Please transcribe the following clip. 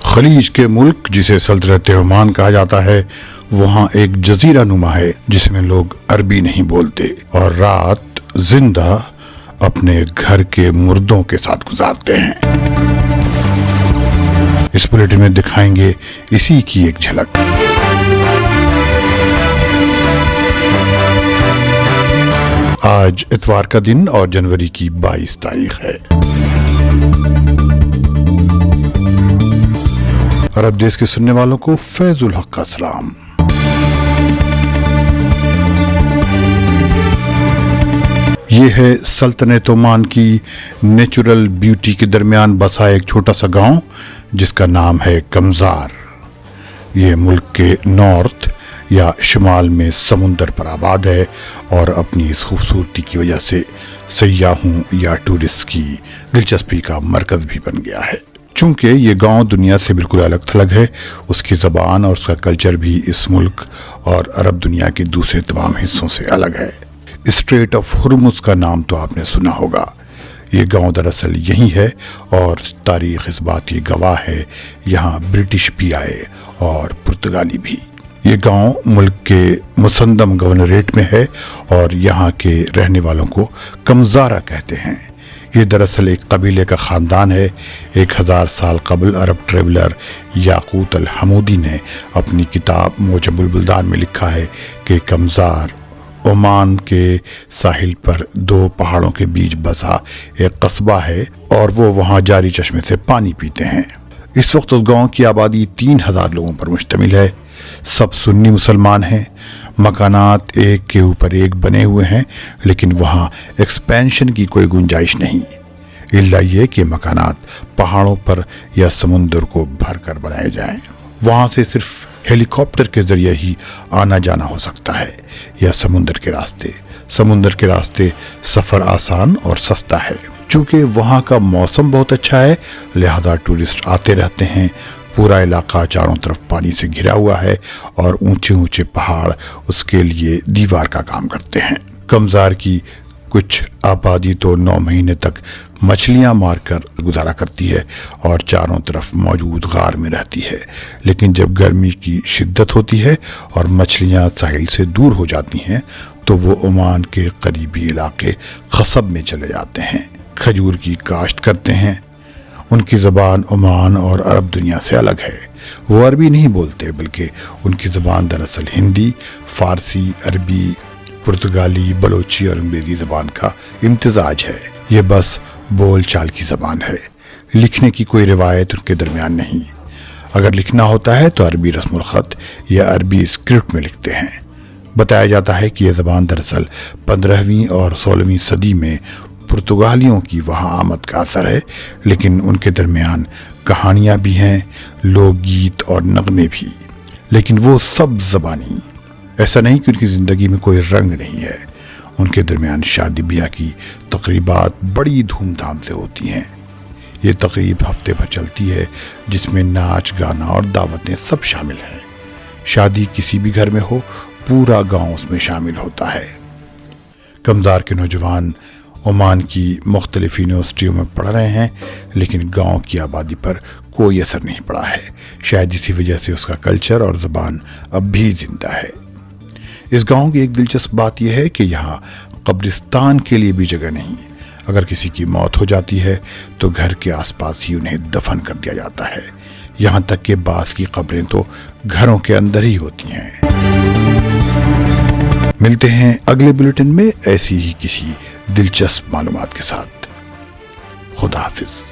خلیج کے ملک جسے سلطنت عمان کہا جاتا ہے، وہاں ایک جزیرہ نما ہے جس میں لوگ عربی نہیں بولتے اور رات زندہ اپنے گھر کے مردوں کے ساتھ گزارتے ہیں۔ اس بلیٹن میں دکھائیں گے اسی کی ایک جھلک۔ آج اتوار کا دن اور جنوری کی 22 تاریخ ہے۔ عرب دیش کے سننے والوں کو فیض الحق کا سلام۔ یہ ہے سلطنت عمان کی نیچرل بیوٹی کے درمیان بسا ایک چھوٹا سا گاؤں جس کا نام ہے کمزار۔ یہ ملک کے نارتھ یا شمال میں سمندر پر آباد ہے اور اپنی اس خوبصورتی کی وجہ سے سیاحوں یا ٹورسٹ کی دلچسپی کا مرکز بھی بن گیا ہے۔ چونکہ یہ گاؤں دنیا سے بالکل الگ تھلگ ہے، اس کی زبان اور اس کا کلچر بھی اس ملک اور عرب دنیا کے دوسرے تمام حصوں سے الگ ہے۔ اسٹریٹ آف ہرمز کا نام تو آپ نے سنا ہوگا۔ یہ گاؤں دراصل یہی ہے اور تاریخ اس بات کی گواہ ہے، یہاں برٹش بھی آئے اور پرتگالی بھی۔ یہ گاؤں ملک کے مسندم گورنریٹ میں ہے اور یہاں کے رہنے والوں کو کمزارہ کہتے ہیں۔ یہ دراصل ایک قبیلے کا خاندان ہے۔ 1000 سال قبل عرب ٹریولر یاقوت الحمودی نے اپنی کتاب معجم البلدان میں لکھا ہے کہ کمزار عمان کے ساحل پر 2 پہاڑوں کے بیچ بسا ایک قصبہ ہے اور وہ وہاں جاری چشمے سے پانی پیتے ہیں۔ اس وقت اس گاؤں کی آبادی 3000 لوگوں پر مشتمل ہے۔ سب سنی مسلمان ہیں۔ مکانات ایک کے اوپر ایک بنے ہوئے ہیں، لیکن وہاں ایکسپینشن کی کوئی گنجائش نہیں، الا یہ کہ مکانات پہاڑوں پر یا سمندر کو بھر کر بنائے جائیں۔ وہاں سے صرف ہیلی کاپٹر کے ذریعے ہی آنا جانا ہو سکتا ہے یا سمندر کے راستے۔ سمندر کے راستے سفر آسان اور سستا ہے۔ چونکہ وہاں کا موسم بہت اچھا ہے، لہذا ٹورسٹ آتے رہتے ہیں۔ پورا علاقہ چاروں طرف پانی سے گھرا ہوا ہے اور اونچے اونچے پہاڑ اس کے لیے دیوار کا کام کرتے ہیں۔ کمزار کی کچھ آبادی تو 9 مہینے تک مچھلیاں مار کر گزارا کرتی ہے اور چاروں طرف موجود غار میں رہتی ہے، لیکن جب گرمی کی شدت ہوتی ہے اور مچھلیاں ساحل سے دور ہو جاتی ہیں تو وہ عمان کے قریبی علاقے خصب میں چلے جاتے ہیں۔ کھجور کی کاشت کرتے ہیں۔ ان کی زبان عمان اور عرب دنیا سے الگ ہے۔ وہ عربی نہیں بولتے، بلکہ ان کی زبان دراصل ہندی، فارسی، عربی، پرتگالی، بلوچی اور انگریزی زبان کا امتزاج ہے۔ یہ بس بول چال کی زبان ہے۔ لکھنے کی کوئی روایت ان کے درمیان نہیں۔ اگر لکھنا ہوتا ہے تو عربی رسم الخط یا عربی اسکرپٹ میں لکھتے ہیں۔ بتایا جاتا ہے کہ یہ زبان دراصل 15ویں اور 16ویں صدی میں پرتگالیوں کی وہاں آمد کا اثر ہے، لیکن ان کے درمیان کہانیاں بھی ہیں، لوک گیت اور نغمے بھی، لیکن وہ سب زبانی۔ ایسا نہیں کہ ان کی زندگی میں کوئی رنگ نہیں ہے۔ ان کے درمیان شادی بیاہ کی تقریبات بڑی دھوم دھام سے ہوتی ہیں۔ یہ تقریب ہفتے بھر چلتی ہے، جس میں ناچ گانا اور دعوتیں سب شامل ہیں۔ شادی کسی بھی گھر میں ہو، پورا گاؤں اس میں شامل ہوتا ہے۔ کمزار کے نوجوان عمان کی مختلف یونیورسٹیوں میں پڑھ رہے ہیں، لیکن گاؤں کی آبادی پر کوئی اثر نہیں پڑا ہے۔ شاید اسی وجہ سے اس کا کلچر اور زبان اب بھی زندہ ہے۔ اس گاؤں کی ایک دلچسپ بات یہ ہے کہ یہاں قبرستان کے لیے بھی جگہ نہیں۔ اگر کسی کی موت ہو جاتی ہے تو گھر کے آس پاس ہی انہیں دفن کر دیا جاتا ہے، یہاں تک کہ بعض کی قبریں تو گھروں کے اندر ہی ہوتی ہیں۔ ملتے ہیں اگلے بلیٹن میں ایسی ہی کسی دلچسپ معلومات کے ساتھ۔ خدا حافظ۔